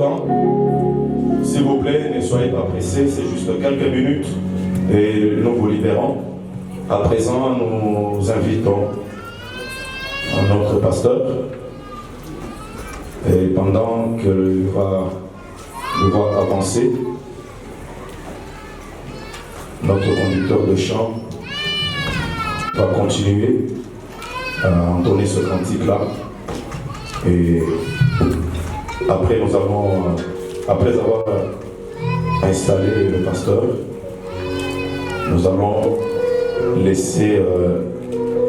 temps. S'il vous plaît, ne soyez pas pressés, c'est juste quelques minutes et nous vous libérons. À présent, nous invitons notre pasteur et pendant qu'il va devoir avancer, notre conducteur de chant va continuer à entonner ce cantique-là. Et après, après avoir installé le pasteur, nous allons laisser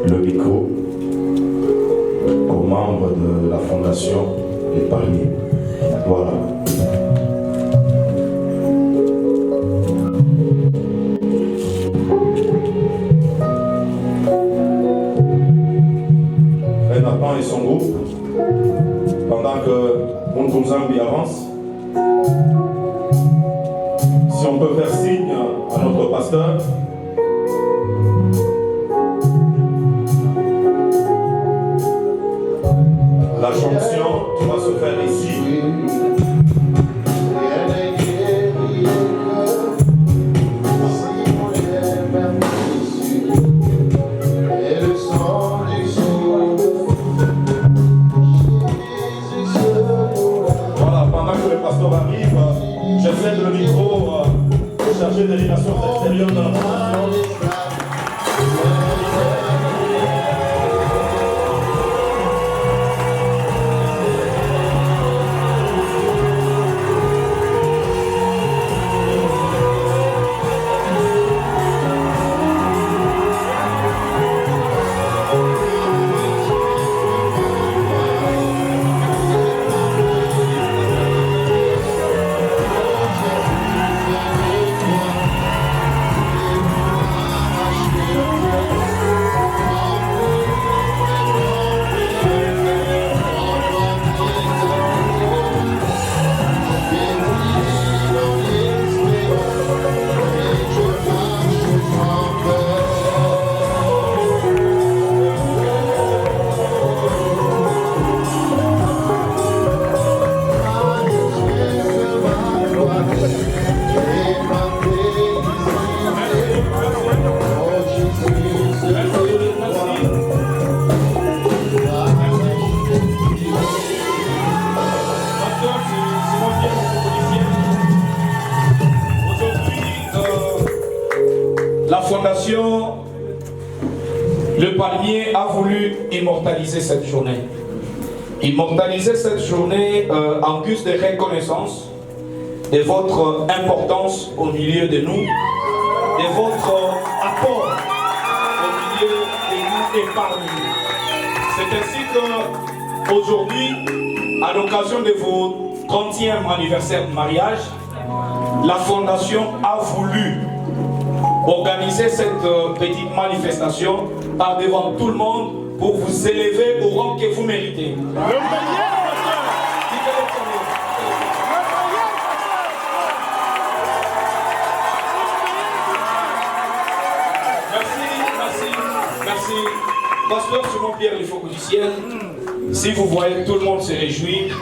le micro aux membres de la Fondation L'Épargné. Voilà. Nathan et son groupe, pendant que Nkunzambi avance, si on peut faire signe à notre pasteur. La jonction doit se faire ici. Voilà, pendant que le pasteur arrive, je cède le micro au chargé des relations extérieures de la Fondation. La Fondation Le Palmier a voulu immortaliser cette journée. Immortaliser cette journée en guise de reconnaissance de votre importance au milieu de nous, de votre apport au milieu de nous et parmi nous. C'est ainsi qu'aujourd'hui, à l'occasion de votre 30e anniversaire de mariage, la Fondation a voulu organiser cette petite manifestation par devant tout le monde pour vous élever au rang que vous méritez. Merci. Pasteur Simon-Pierre Lefoko du ciel, si vous voyez tout le monde se réjouir,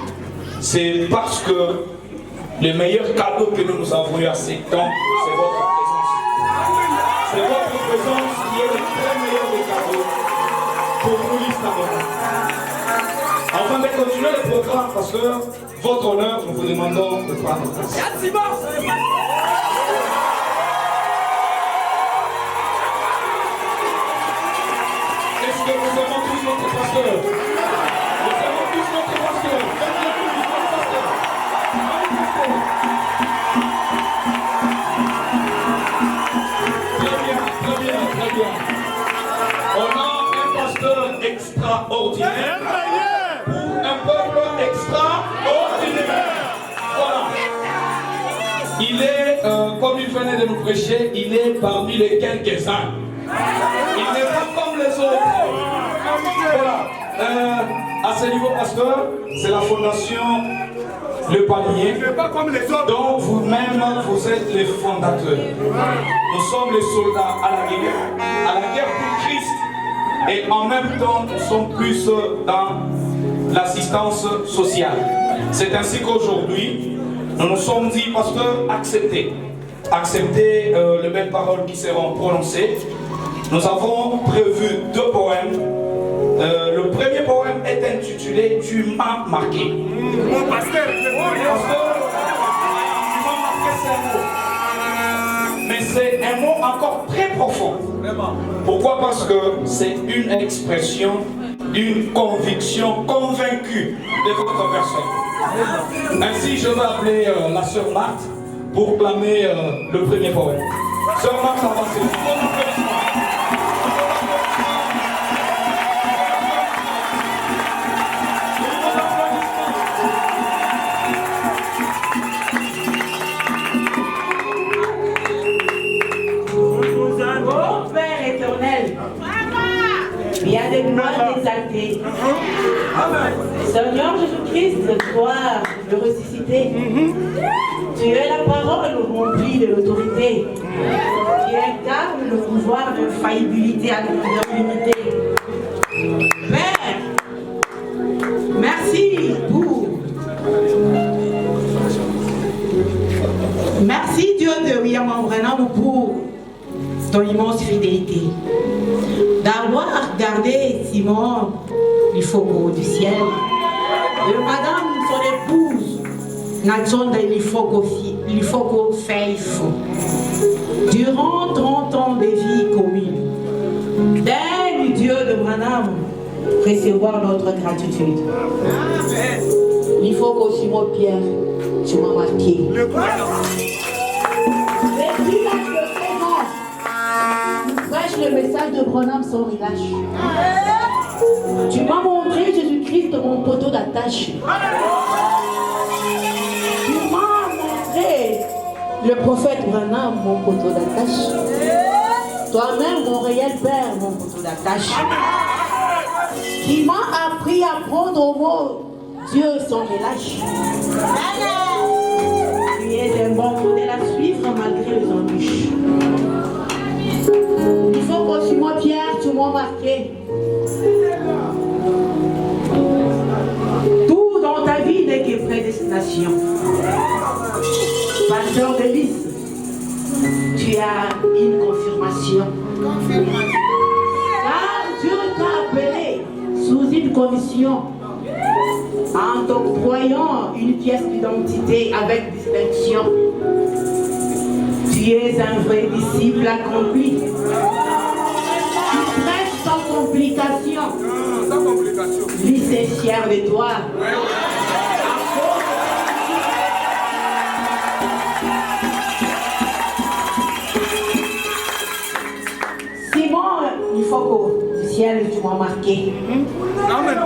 c'est parce que le meilleur cadeau que nous avons eu à 7 ans, c'est votre présence. C'est votre présence qui est le très meilleur des cadeaux pour nous, l'Istamona. Avant de continuer le programme, pasteur, votre honneur, nous vous demandons de prendre place. Est-ce que nous avons tous notre pasteur? Nous avons tous notre pasteur. Très bien. On a un pasteur extraordinaire pour un peuple extraordinaire. Voilà. Il est, comme il venait de nous prêcher, il est parmi les quelques-uns. Il n'est pas comme les autres. Voilà. À ce niveau, pasteur, c'est la Fondation Le Palmier, dont vous-même, vous êtes les fondateurs. Nous sommes les soldats à la guerre pour Christ. Et en même temps, nous sommes plus dans l'assistance sociale. C'est ainsi qu'aujourd'hui, nous nous sommes dit, pasteur, acceptez les belles paroles qui seront prononcées. Nous avons prévu 2 poèmes. Le premier poème est intitulé Tu m'as marqué. Mon pasteur, tu m'as marqué, c'est un mot. Mais c'est un mot encore très profond. Pourquoi? Parce que c'est une expression d'une conviction convaincue de votre personne. Ainsi, je vais appeler la sœur Marthe pour clamer le premier poème. Sœur Marthe, avancez. Bien des gloires exaltées. Seigneur Jésus-Christ, toi, le ressuscité, tu es la parole remplie de l'autorité. Tu incarnes le pouvoir de faillibilité à grandeur limitée. Père, merci pour... Merci Dieu de William Branham pour ton immense fidélité. D'avoir gardé Simon Lifoko du ciel, de madame son épouse, Natson de Lifoko Faithful, durant 30 ans de vie commune. Daigne Dieu de madame recevoir notre gratitude. Lifoko Simon Pierre, tu m'as marqué. Le message de Branham sans relâche. Tu m'as montré Jésus-Christ mon poteau d'attache. Tu m'as montré le prophète Branham mon poteau d'attache. Toi-même mon réel père mon poteau d'attache. Qui m'a appris à prendre au mot Dieu sans relâche. Tu es un bon modèle à suivre malgré les embûches. Il faut que Simon Pierre, tu m'as marqué. Tout dans ta vie n'est que prédestination. Pasteur de Lys, tu as une confirmation. Car Dieu t'a appelé sous une commission en t'octroyant une pièce d'identité avec distinction. Tu es un vrai disciple accompli. Tu prêches sans complication. sans complication. Lui, c'est fier de toi. Simon, il faut qu'au ciel, tu m'as marqué. Amen.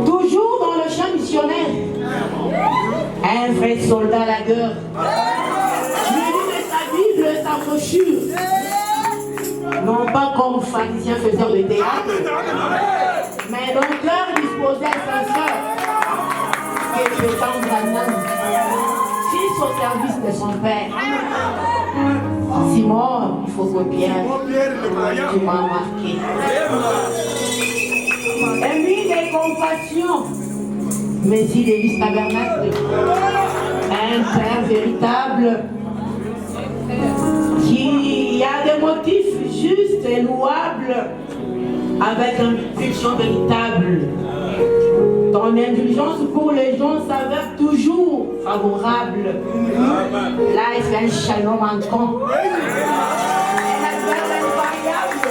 Toujours dans le champ missionnaire. Un vrai soldat à la guerre. Sa brochure, non pas comme pharisien faiseur de théâtre, mais dans le cœur disposé à sincère et faisant Branham, fils au service de son père. Simon, il faut que Pierre, tu m'as marqué. Ému des compassions, mais il est du tabernacle, un père véritable. Qui a des motifs justes et louables avec une impulsion véritable. Ton indulgence pour les gens s'avère toujours favorable. Life un shalom manquant. Un adversaire invariable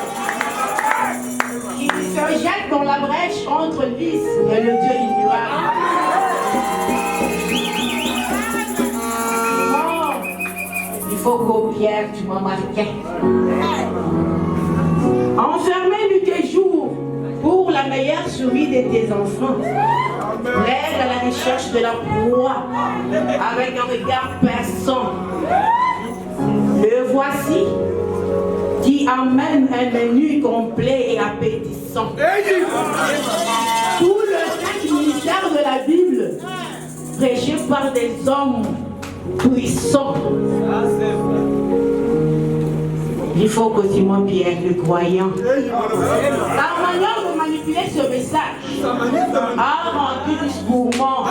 qui se jette dans la brèche entre Lys et le Dieu immuable. Il faut qu'au Pierre, tu m'as marqué. Enfermé nuit et jour pour la meilleure survie de tes enfants. L'aide à la recherche de la proie avec un regard perçant. Le voici qui amène un menu complet et appétissant. Tout le saint ministère de la Bible prêché par des hommes puissants. Il faut que Simon Pierre, le croyant, sa manière de manipuler ce message a rendu discourement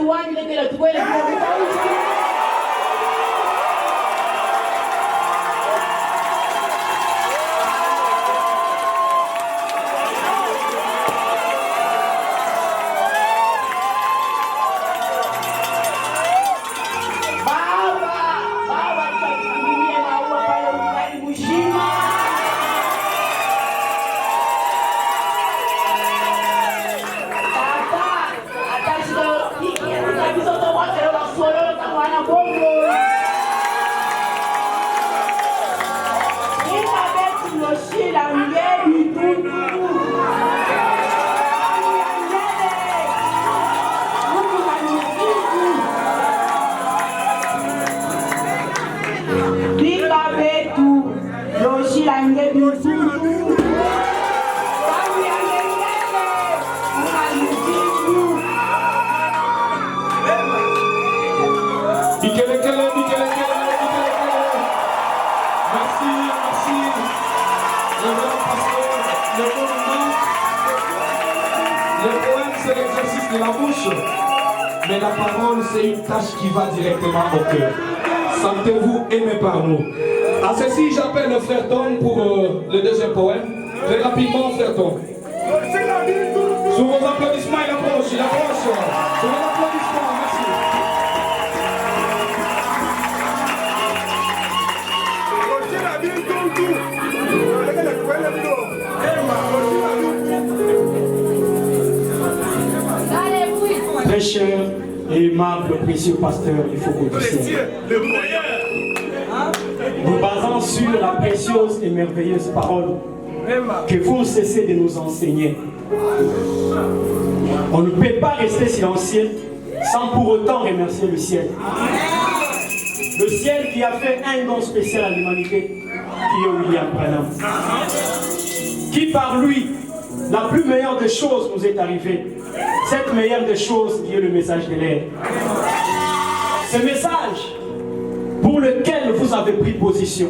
One, il était le trouvé, il était mais la parole, c'est une tâche qui va directement au cœur. Sentez-vous aimé par nous. À ceci, j'appelle le frère Tom pour le deuxième poème. Très rapidement, frère Tom. Sous vos applaudissements, il approche, il approche. Sous vos applaudissements, merci. Très cher et aimable, précieux pasteur, il faut que tu sais. Nous basons sur la précieuse et merveilleuse parole que vous cessez de nous enseigner. On ne peut pas rester silencieux sans pour autant remercier le ciel. Le ciel qui a fait un don spécial à l'humanité, qui est William Branham. Qui par lui, la plus meilleure des choses nous est arrivée. Cette meilleure des choses qui est le message de l'air. Ce message pour lequel vous avez pris position,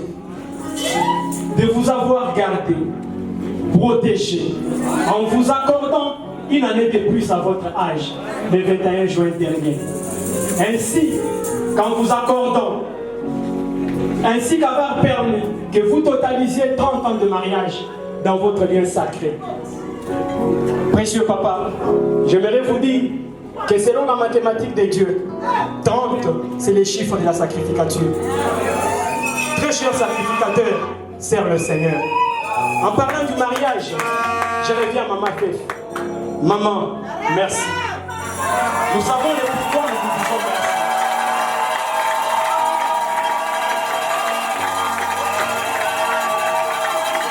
de vous avoir gardé, protégé, en vous accordant une année de plus à votre âge, le 21 juin dernier. Ainsi qu'en vous accordant, ainsi qu'avoir permis que vous totalisiez 30 ans de mariage dans votre lien sacré. Précieux papa, j'aimerais vous dire que selon la mathématique de Dieu, 30, c'est les chiffres de la sacrificature. Très cher sacrificateur, sers le Seigneur. En parlant du mariage, je reviens à Maman Fef. Maman, merci. Nous savons le pourquoi nous vous disons merci.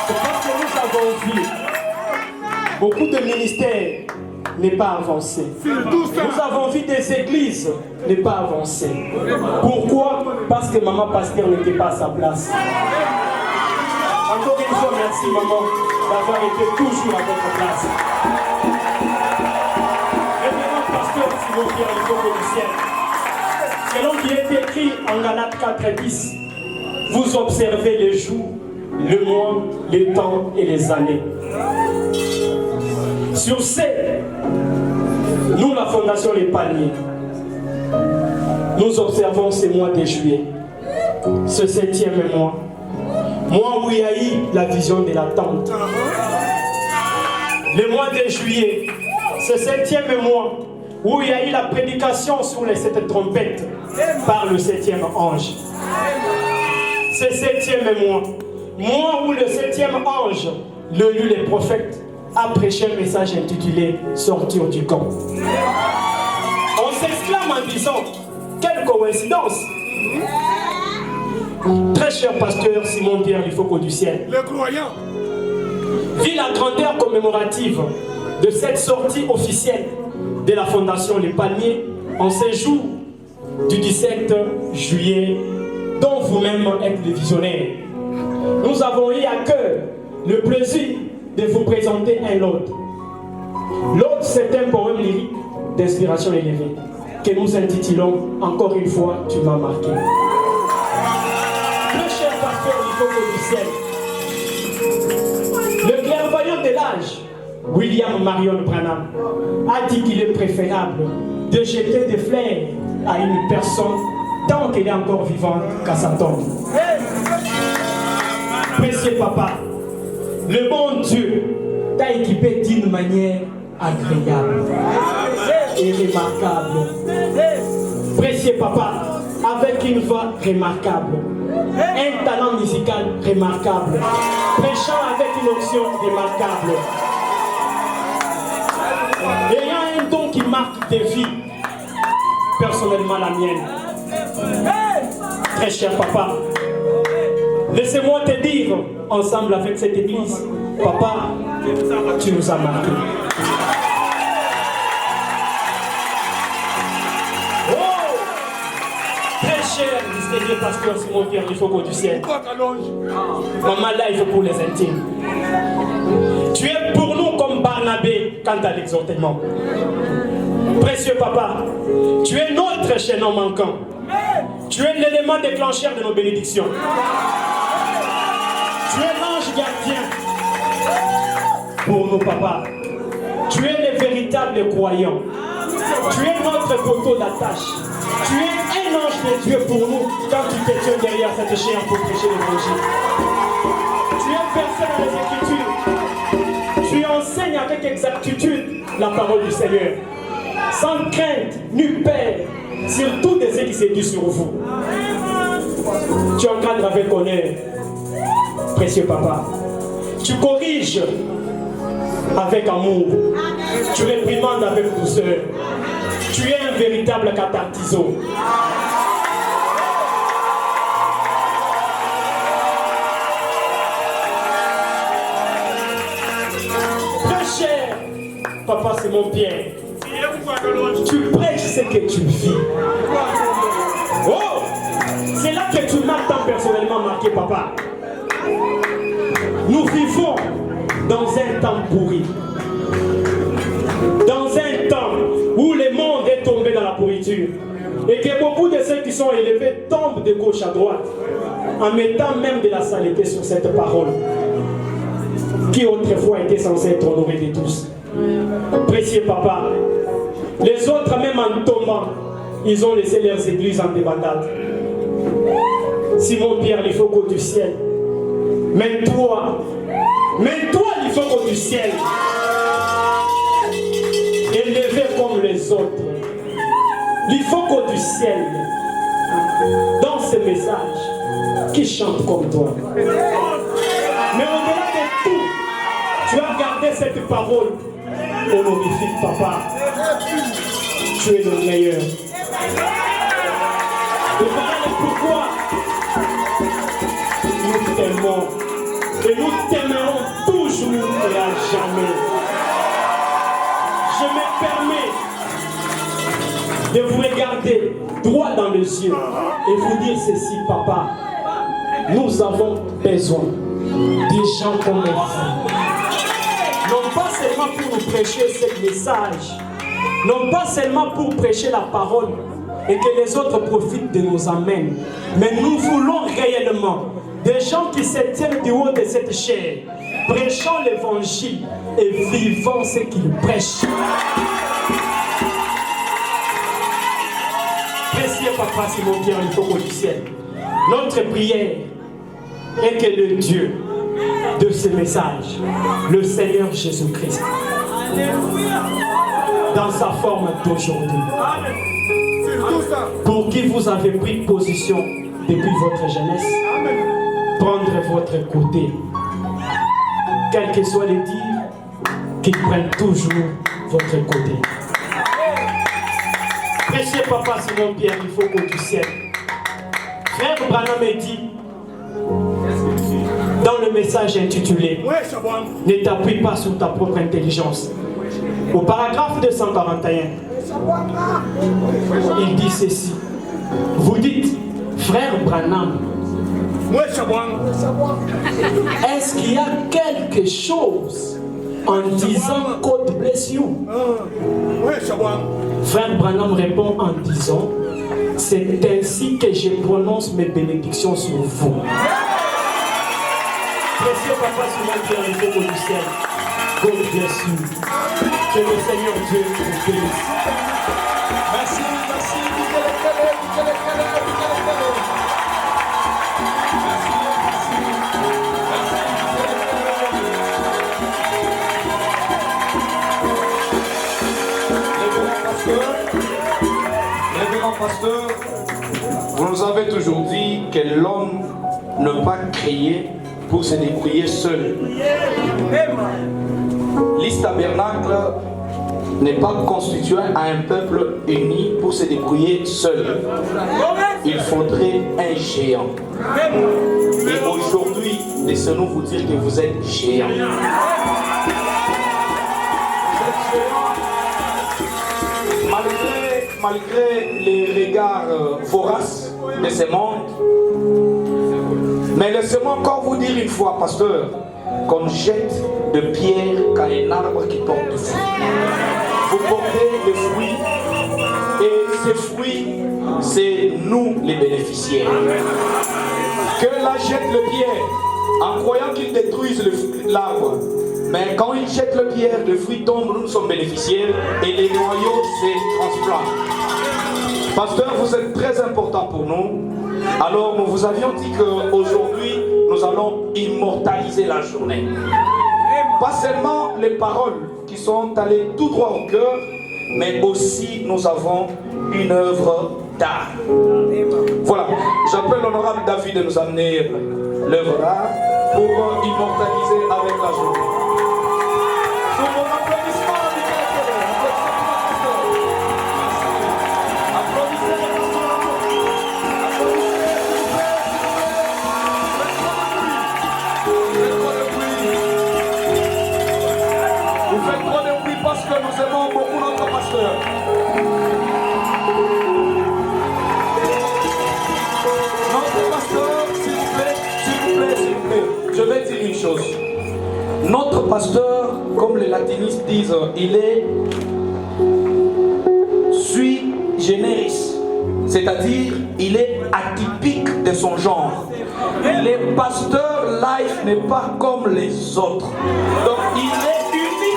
C'est parce que nous avons vu beaucoup de ministères n'est pas avancé. Nous avons vu des églises n'est pas avancé. Pourquoi? Parce que maman pasteur n'était pas à sa place. Encore une fois, merci maman d'avoir été toujours à votre place. Révérend pasteur Simon Pierre, il faut que du ciel. Selon qui est écrit en Galates 4:10, vous observez les jours, le mois, les temps et les années. Sur ces, nous, la Fondation Les Palmiers, nous observons ce mois de juillet, ce 7e mois, mois où il y a eu la vision de la tente. Le mois de juillet, ce 7e mois, où il y a eu la prédication sur les 7 trompettes par le 7e ange. Ce 7e mois, mois où le 7e ange, le lieu des prophètes, a prêché un message intitulé « Sortir du camp ». On s'exclame en disant « Quelle coïncidence !» Très cher pasteur Simon Pierre Lifoko du ciel, les croyants, vit la grandeur commémorative de cette sortie officielle de la Fondation Les Palmiers en ce jour du 17 juillet, dont vous-même êtes le visionnaire. Nous avons eu à cœur le plaisir de vous présenter un lot. L'autre, c'est un poème lyrique d'inspiration élevée que nous intitulons encore une fois « Tu m'as marqué ». Le cher pasteur Lifoko du ciel, le clairvoyant de l'âge William Marion Branham, a dit qu'il est préférable de jeter des fleurs à une personne tant qu'elle est encore vivante qu'à sa tombe. Précieux papa, le bon Dieu t'a équipé d'une manière agréable et remarquable. Précieux papa, avec une voix remarquable, un talent musical remarquable, prêchant avec une option remarquable, ayant un don qui marque des vies, personnellement la mienne. Très cher papa, laissez-moi te dire, ensemble avec cette église, papa, tu nous as marqués. Cher mystérieux pasteur Simon Pierre Lifogo du ciel, maman live pour les intimes. Tu es pour nous comme Barnabé quant à l'exhortement. Précieux papa, tu es notre chaînon manquant. Tu es l'élément déclencheur de nos bénédictions. Tu es l'ange gardien pour nos papas. Tu es le véritable croyant. Tu es notre poteau d'attache. Tu es un ange de Dieu pour nous quand tu t'étions derrière cette chaîne pour prêcher l'évangile. Tu es versé dans les Écritures. Tu enseignes avec exactitude la parole du Seigneur. Sans crainte, ni peur, sur tous des qui séduisent sur vous. Tu encadres avec honneur, précieux papa. Tu corriges avec amour. Tu réprimandes avec douceur. Tu es un véritable cathartiso. Très cher, papa Simon Pierre, tu prêches ce que tu vis. Oh, c'est là que tu m'as tant personnellement marqué, papa. Nous vivons dans un temps pourri. Dans un temps où le monde est tombé dans la pourriture et que beaucoup de ceux qui sont élevés tombent de gauche à droite en mettant même de la saleté sur cette parole qui autrefois était censée être honorée de tous. Précieux papa, les autres même en tombant, ils ont laissé leurs églises en débandade. Simon Pierre, l'Ifogo du ciel, mène-toi, l'Ifogo du ciel, élevé comme les autres, l'Ifogo du ciel, dans ce message, qui chante comme toi. Mais au-delà de tout, tu as gardé cette parole honorifique, papa. Tu es le meilleur. Et voilà pourquoi nous t'aimons. Et nous t'aimerons toujours et à jamais. Je me permets de vous regarder droit dans les yeux et vous dire ceci, papa. Nous avons besoin des gens comme vous. Non pas seulement pour nous prêcher ce message, non pas seulement pour prêcher la parole et que les autres profitent de nos amens, mais nous voulons réellement des gens qui se tiennent du haut de cette chair, prêchant l'évangile et vivant ce qu'ils prêchent. Précieux papa Simon Pierre, l'Ifogo du ciel, notre prière est que le Dieu de ce message, le Seigneur Jésus-Christ, dans sa forme d'aujourd'hui, pour qui vous avez pris position depuis votre jeunesse, prendre votre côté, quel que soit les dires, qu'ils prennent toujours votre côté. Précieux papa Simon Pierre, l'Ifogo du ciel, frère Branham dit dans le message intitulé « Ne t'appuie pas sur ta propre intelligence ». Au paragraphe 241, il dit ceci. Vous dites, frère Branham, est-ce qu'il y a quelque chose en disant God bless you? Frère Branham répond en disant, c'est ainsi que je prononce mes bénédictions sur vous. Précieux papa Simon Pierre, l'Ifogo du ciel, God bless you. Que le Seigneur Dieu vous bénisse. Merci, merci. Révérend pasteur, vous nous avez toujours dit que l'homme n'est pas créé pour se débrouiller seul. L'Is-Tabernacle n'est pas constitué à un peuple uni pour se débrouiller seul. Il faudrait un géant. Et aujourd'hui, laissez-nous vous dire que vous êtes géant. Vous êtes géant malgré les regards voraces de ce monde. Mais laissez-moi encore vous dire une fois, pasteur, qu'on jette de pierre quand un arbre qui porte du fruit. Vous portez des fruits et ces fruits, c'est nous les bénéficiaires. Que la jette le pierre en croyant qu'il détruise l'arbre. Mais quand il jette le pierre, le fruit tombe, nous sommes bénéficiaires et les noyaux se transplantent. Pasteur, vous êtes très important pour nous. Alors nous vous avions dit qu'aujourd'hui, nous allons immortaliser la journée. Pas seulement les paroles qui sont allées tout droit au cœur, mais aussi nous avons une œuvre d'art. Voilà, j'appelle l'honorable David de nous amener l'œuvre d'art pour immortaliser avec la journée. Sous mon applaudissement, vous faites trop de bruit parce que nous aimons beaucoup notre pasteur. Notre pasteur, s'il vous plaît, je vais dire une chose. Notre pasteur, comme les latinistes disent, il est sui generis, c'est-à-dire il est atypique de son genre. Le pasteur life n'est pas comme les autres. Donc il est unique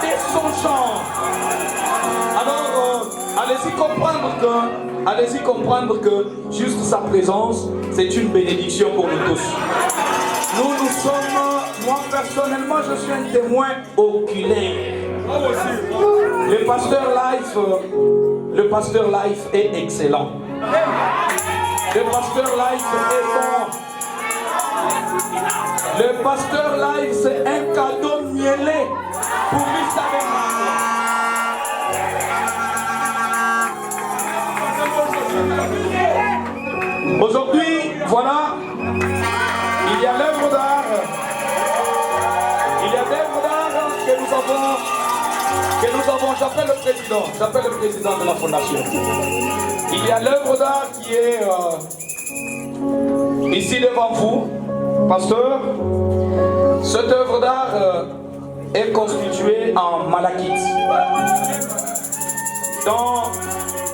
de son genre. Alors allez-y comprendre que juste sa présence, c'est une bénédiction pour nous tous. Nous sommes, moi personnellement, je suis un témoin oculaire. Le pasteur life est excellent. Le pasteur life est bon. Le pasteur life, c'est un cadeau mielé pour l'Is-Tabernacle. Aujourd'hui, voilà, il y a l'œuvre d'art. Il y a l'œuvre d'art que nous avons. J'appelle le président de la fondation. Il y a l'œuvre d'art qui est ici devant vous, pasteur. Cette œuvre d'art est constituée en malachite.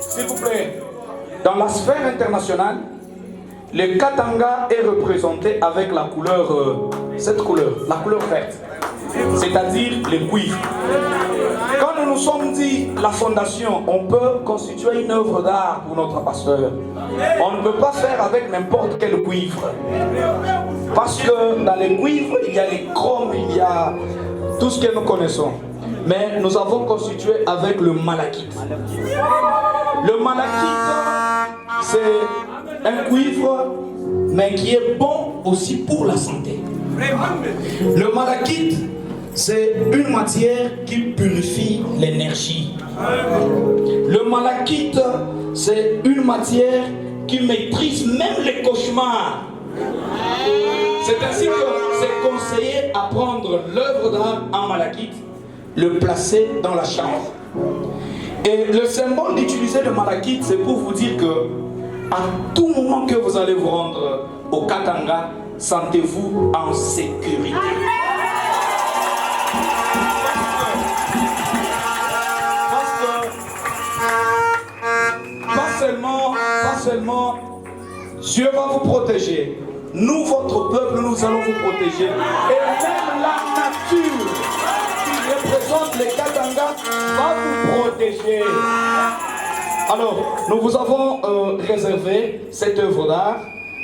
S'il vous plaît, dans la sphère internationale, le Katanga est représenté avec la couleur, cette couleur, la couleur verte, c'est-à-dire le cuivre. Quand nous nous sommes dit la fondation, on peut constituer une œuvre d'art pour notre pasteur. On ne peut pas faire avec n'importe quel cuivre. Parce que dans les cuivres, il y a les chromes, il y a tout ce que nous connaissons. Mais nous avons constitué avec le malachite. Le malachite, c'est un cuivre, mais qui est bon aussi pour la santé. Le malachite, c'est une matière qui purifie l'énergie. Le malachite, c'est une matière qui maîtrise même les cauchemars. C'est ainsi que c'est conseillé à prendre l'œuvre d'art en malachite, le placer dans la chambre. Et le symbole d'utiliser le malachite, c'est pour vous dire que à tout moment que vous allez vous rendre au Katanga, sentez-vous en sécurité. Pas seulement Dieu va vous protéger, nous, votre peuple, nous allons vous protéger. Et même la nature qui représente les Katanga va vous protéger. Alors, nous vous avons réservé cette œuvre d'art.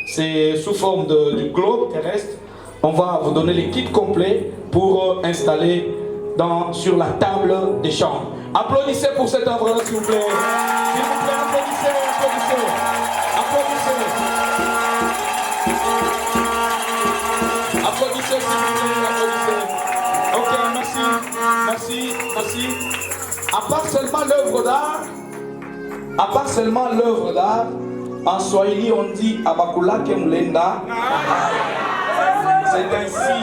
C'est sous forme du globe terrestre. On va vous donner les kits complets pour installer sur la table des chambres. Applaudissez pour cette œuvre-là, s'il vous plaît. S'il vous plaît, applaudissez, applaudissez. Applaudissez. Applaudissez, s'il vous plaît, applaudissez. Ok, merci, merci, merci. À part seulement l'œuvre d'art, en Swahili on dit Abakula Kemulenda. C'est ainsi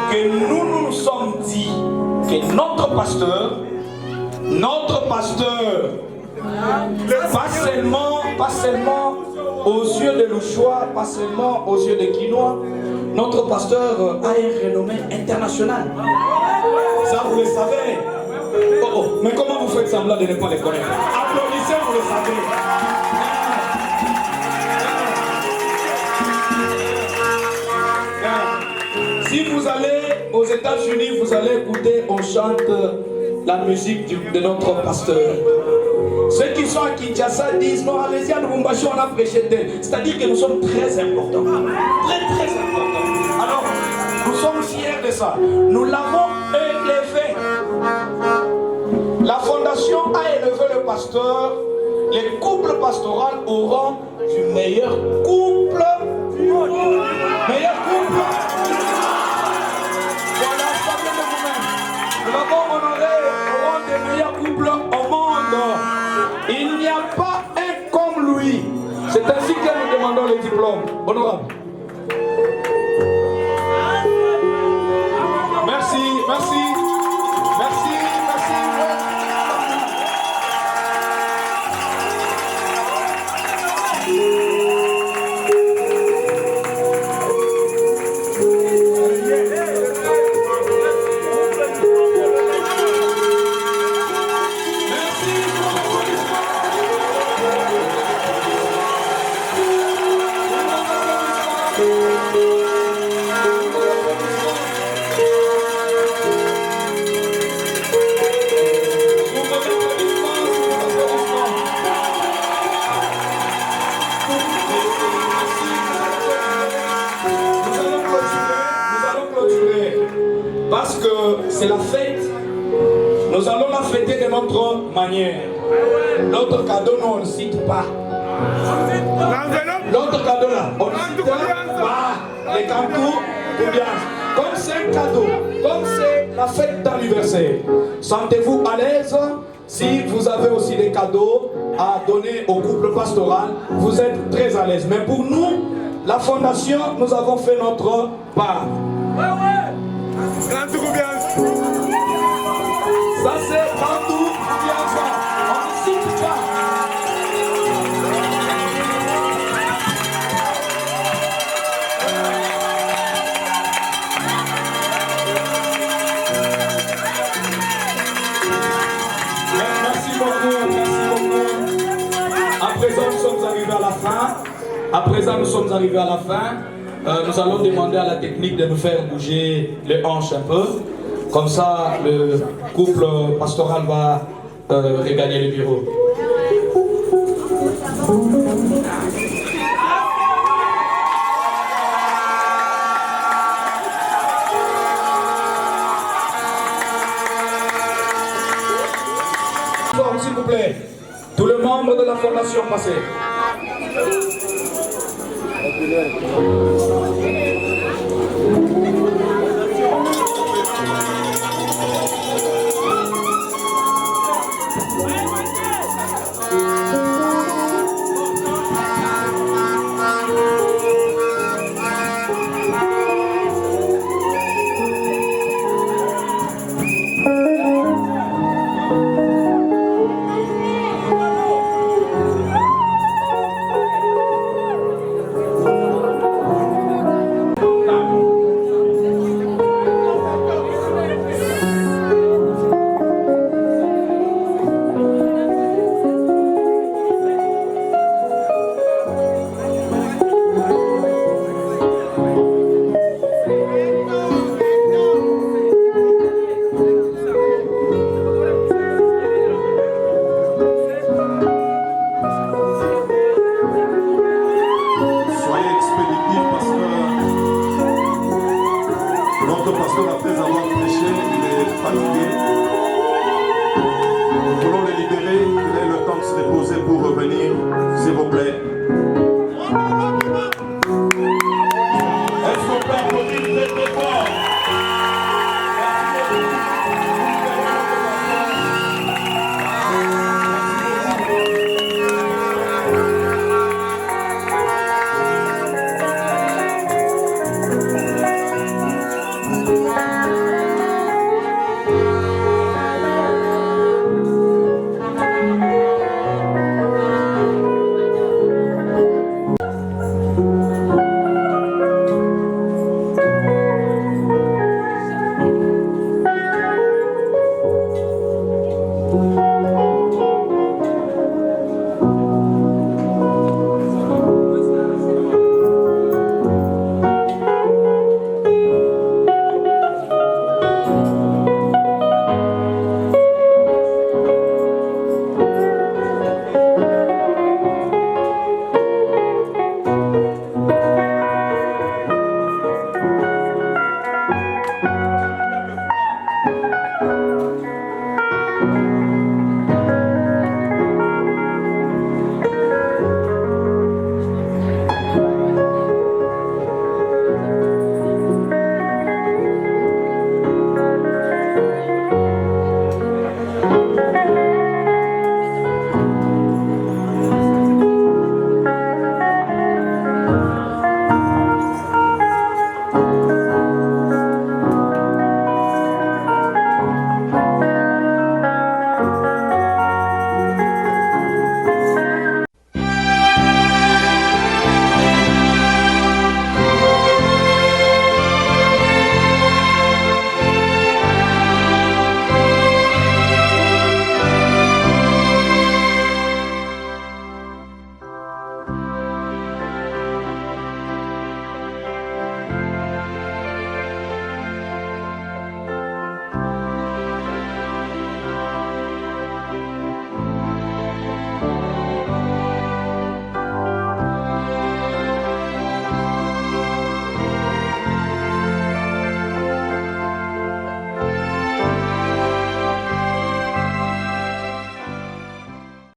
que nous nous sommes dit que notre pasteur, pas seulement aux yeux de Louchois, pas seulement aux yeux des Quinois, notre pasteur a un renommé international. Ça vous le savez. Oh, mais comment vous faites semblant de ne pas les connaître? Applaudissez, vous le savez. Si vous allez aux États-Unis, vous allez écouter, on chante la musique de notre pasteur. Ceux qui sont à Kinshasa disent non, allez-y à Lubumbashi, on a prêché d'elle. C'est-à-dire que nous sommes très importants. Très, très importants. Alors, nous sommes fiers de ça. Nous l'avons élevé. La fondation a élevé le pasteur. Les couples pastoraux auront du meilleur couple. Meilleur couple. Voilà, ça vient de vous-même. Nous l'avons honoré au rang des meilleurs couples au monde. Il n'y a pas un comme lui. C'est ainsi que nous demandons les diplômes. Honorable. Merci, merci. Merci, merci. Parce que c'est la fête, nous allons la fêter de notre manière. L'autre cadeau, nous, on ne cite pas. L'autre cadeau là, on ne cite pas les cantours ou bien. Comme c'est un cadeau, comme c'est la fête d'anniversaire, sentez-vous à l'aise. Si vous avez aussi des cadeaux à donner au couple pastoral, vous êtes très à l'aise. Mais pour nous, la fondation, nous avons fait notre part. Ça c'est quand tout bien ça. On ne cite pas. Merci beaucoup, merci beaucoup. À présent nous sommes arrivés à la fin. Nous allons demander à la technique de nous faire bouger les hanches un peu. Comme ça, le couple pastoral va regagner le bureau. S'il vous plaît, tous les membres de la fondation passez. déposer pour revenir, s'il vous plaît.